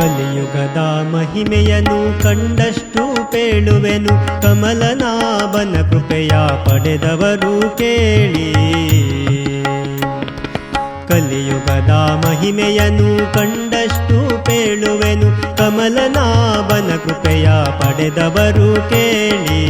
ಕಲಿಯುಗದ ಮಹಿಮೆಯನ್ನು ಕಂಡಷ್ಟು ಪೇಳುವೆನು, ಕಮಲನಾಭನ ಕೃಪೆಯ ಪಡೆದವರು ಕೇಳಿ. ಕಲಿಯುಗದ ಮಹಿಮೆಯನ್ನು ಕಂಡಷ್ಟು ಪೇಳುವೆನು, ಕಮಲನಾಭನ ಕೃಪೆಯ ಪಡೆದವರು ಕೇಳಿ.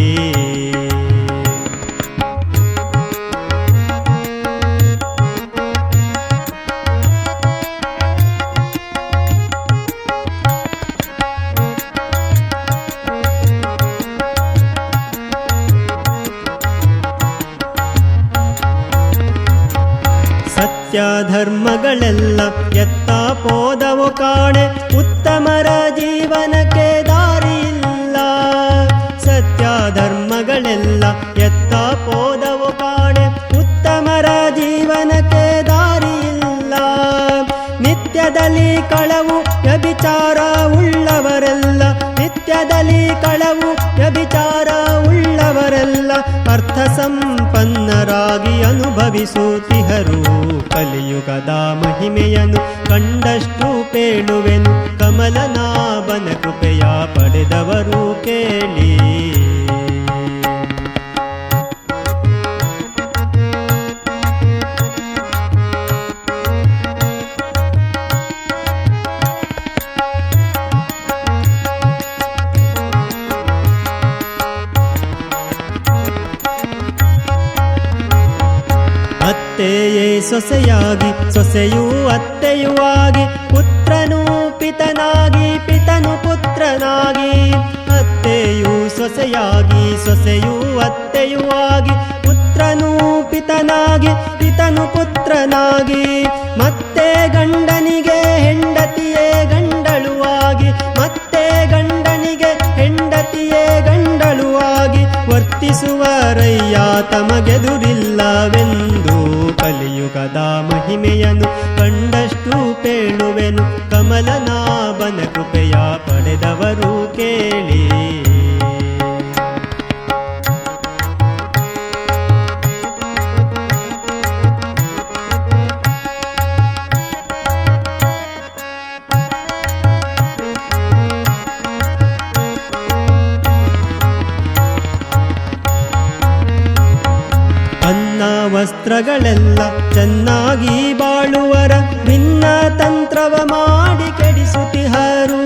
ಸತ್ಯ ಧರ್ಮಗಳೆಲ್ಲ ಎತ್ತ ಪೋದವು ಕಾಣೆ, ಉತ್ತಮರ ಜೀವನಕ್ಕೆ ದಾರಿಯಿಲ್ಲ. ಸತ್ಯ ಧರ್ಮಗಳೆಲ್ಲ ಎತ್ತ ಪೋದವು ಕಾಣೆ, ಉತ್ತಮರ ಜೀವನಕ್ಕೆ ದಾರಿಯಿಲ್ಲ. ನಿತ್ಯದಲ್ಲಿ ಕಳವು ವ್ಯಭಿಚಾರ ಉಳ್ಳವರೆಲ್ಲ, ನಿತ್ಯದಲ್ಲಿ ಕಳವು ವ್ಯಭಿಚಾರ ಉಳ್ಳವರೆಲ್ಲ ಅರ್ಥ ಸಂಪನ್ನರಾಗಿ ಅನುಭವಿಸುತ್ತಿಹರು. ಕಲಿಯುಗದ ಮಹಿಮೆಯನ್ನು ಕಂಡಷ್ಟು ಪೇಳುವೆನು, ಕಮಲನಾಭನ ಕೃಪೆಯ ಪಡೆದವರು ಕೇಳಿ. ಅತ್ತೆಯೇ ಸೊಸೆಯಾಗಿ, ಸೊಸೆಯೂ ಅತ್ತೆಯೂ ಆಗಿ, ಪುತ್ರನು ಪಿತನಾಗಿ, ಪಿತನು ಪುತ್ರನಾಗಿ. ಅತ್ತೆಯೂ ಸೊಸೆಯಾಗಿ, ಸೊಸೆಯೂ ಅತ್ತೆಯೂ ಆಗಿ, ಪುತ್ರನು ಪಿತನಾಗಿ, ಪಿತನು ಪುತ್ರನಾಗಿ. ಮತ್ತೆ ಗಂಡನಿಗೆ ಹೆಂಡತಿಯೇ ಗಂಡಳು ಆಗಿ, ಮತ್ತೆ ಗಂಡನಿಗೆ ಹೆಂಡತಿಯೇ ಗಂಡಳು ಆಗಿ ವರ್ತಿಸುವರಯ್ಯ ತಮಗೆದುರಿಲ್ಲವೆಂದು. ಕಲಿಯುಗದ ಮಹಿಮೆಯನ್ನು ಕಂಡಷ್ಟು ಪೇಳುವೆನು, ಕಮಲನಾಭನ ಕೃಪೆಯ ಪಡೆದವರು ಕೇಳಿ. ಅನ್ನ ವಸ್ತ್ರಗಳೆಲ್ಲ ಚೆನ್ನಾಗಿ ಬಾಳುವರ, ಭಿನ್ನ ತಂತ್ರವ ಮಾಡಿ ಕೆಡಿಸುತ್ತಿಹರು.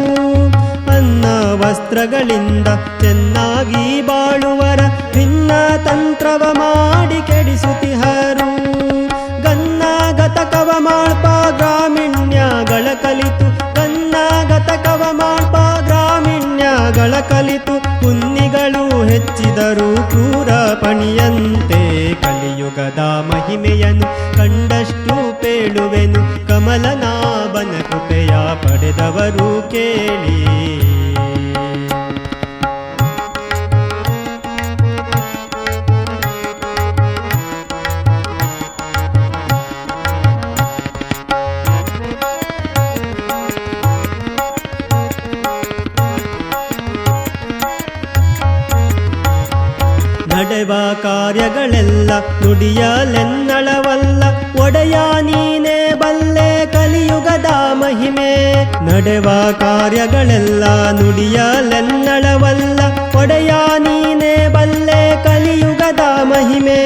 ಅನ್ನ ವಸ್ತ್ರಗಳಿಂದ ಚೆನ್ನಾಗಿ ಬಾಳುವರ, ಭಿನ್ನ ತಂತ್ರವ ಮಾಡಿ ಕೆಡಿಸುತ್ತಿಹರು. ಗನ್ನಗತಕವ ಮಾಳ್ಪ ಗ್ರಾಮೀಣ್ಯಗಳ ಕಲಿತು, ಗನ್ನಗತಕವ ಮಾಳ್ಪ ಗ್ರಾಮೀಣ್ಯಗಳ ಕಲಿತು, ಕುನ್ನಿಗಳು ಹೆಚ್ಚಿದರು ಕ್ರೂರ ಪಣಿಯಂತೆ. ಕಲಿಯುಗದ ಮಹಿಮೆಯನ್ನು ಕಂಡಷ್ಟು ಪೇಳುವೆನು, ಕಮಲನಾಭನ ಕೃಪೆಯ ಪಡೆದವರು ಕೇಳಿ. ನಡೆವ ಕಾರ್ಯಗಳೆಲ್ಲ ನುಡಿಯಲೆನ್ನಳವಲ್ಲ, ಒಡೆಯ ನೀನೇ ಬಲ್ಲೆ ಕಲಿಯುಗದ ಮಹಿಮೆ. ನಡೆವ ಕಾರ್ಯಗಳೆಲ್ಲ ನುಡಿಯಲೆನ್ನಳವಲ್ಲ, ಒಡೆಯ ನೀನೇ ಬಲ್ಲೆ ಕಲಿಯುಗದ ಮಹಿಮೆ.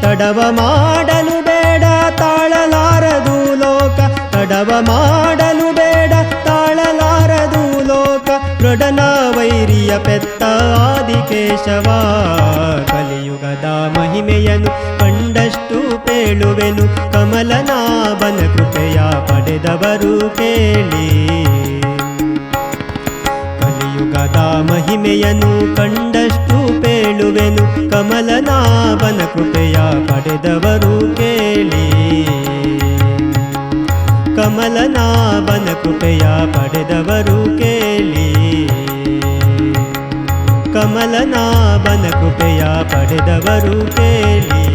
ತಡವ ಮಾಡಲು ಬೇಡ ತಾಳಲಾರದು ಲೋಕ, ತಡವ ಮಾಡಲು ಬೇಡ ತಾಳಲಾರದು ಲೋಕ. ದೃಢನ ವೈರಿಯ ಪೆತ್ತ ಆದಿಕೇಶವ. ಕಲಿಯುಗದ ಮಹಿಮೆಯನ್ನು ಕಂಡಷ್ಟು ಪೇಳುವೆನು, ಕಮಲನಾಭನ ಕೃಪೆಯ ಪಡೆದವರು ಕೇಳಿ. ಕಲಿಯುಗದ ಮಹಿಮೆಯನ್ನು ಕಂಡಷ್ಟು ಪೇಳುವೆನು, ಕಮಲನಾಭನ ಕೃಪೆಯ ಪಡೆದವರು ಕೇಳಿ. ಕಮಲನಾಭನ ಕೃಪೆಯ ಪಡೆದವರು ಕೇಳಿ. ಕಮಲನಾಭನ ಕೃಪೆಯ ಪಡೆದವರು ಕೇಳಿ.